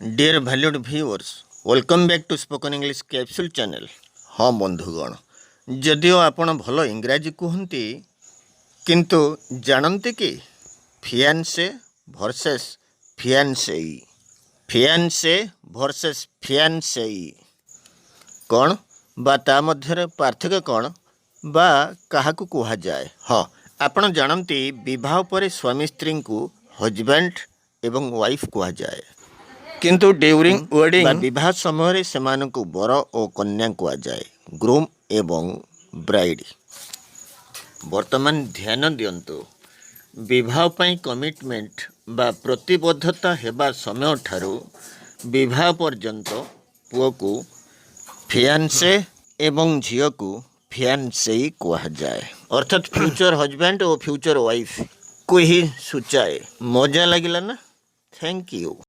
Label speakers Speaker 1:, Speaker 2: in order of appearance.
Speaker 1: Dear valued viewers, welcome back to Spoken English Capsule channel. हाँ बंधुगण, जदिओ आपण भल इंग्राजी कहते किंतु जानते कि फियान्से वर्सेस फियान्सेई, फियान्से वर्सेस फियान्सेई कौन बा ता मध्य पार्थक्य कौन बा काहाकू कहा जाए। हाँ आपण जानते विवाह पर स्वामी स्त्री को हजबैंड एवं वाइफ कहा जाए किंतु ड्यूरिंग वेडिंग विवाह समय से बर और कन्या कहा जाए, ग्रूम एवं ब्राइड। वर्तमान ध्यान दियंतु विवाह पई कमिटमेंट बा प्रतिबद्धता हेबा समय ठारू विवाह पर्यंत पुओ को फियान्से एवं झियो को फियान्सेई कहा जाए, अर्थात फ्यूचर हजबैंड और फ्यूचर वाइफ को ही सूचाए। मजा लगिला ना? Thank you.